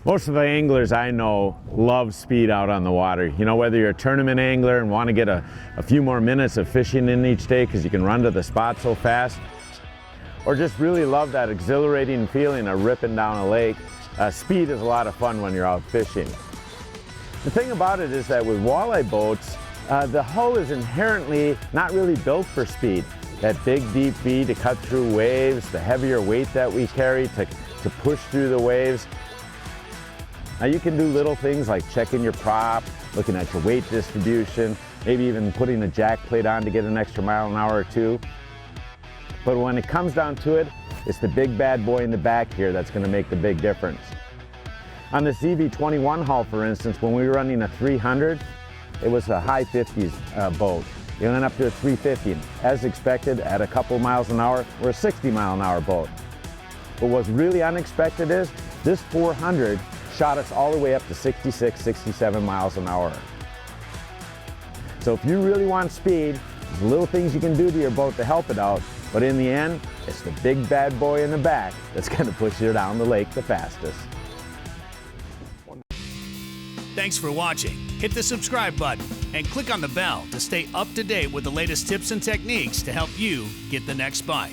Most of the anglers I know love speed out on the water. You know, whether you're a tournament angler and want to get a few more minutes of fishing in each day because you can run to the spot so fast, or just really love that exhilarating feeling of ripping down a lake, speed is a lot of fun when you're out fishing. The thing about it is that with walleye boats, the hull is inherently not really built for speed. That big deep V to cut through waves, the heavier weight that we carry to push through the waves. Now you can do little things like checking your prop, looking at your weight distribution, maybe even putting a jack plate on to get an extra mile an hour or two. But when it comes down to it, it's the big bad boy in the back here that's going to make the big difference. On the ZV21 hull, for instance, when we were running a 300, it was a high 50s boat. It went up to a 350. As expected, at a couple miles an hour, we're a 60-mile-an-hour boat. But what's really unexpected is this 400 shot us all the way up to 66, 67 miles an hour. So if you really want speed, there's little things you can do to your boat to help it out, but in the end, it's the big bad boy in the back that's going to push you down the lake the fastest. Thanks for watching. Hit the subscribe button and click on the bell to stay up to date with the latest tips and techniques to help you get the next bite.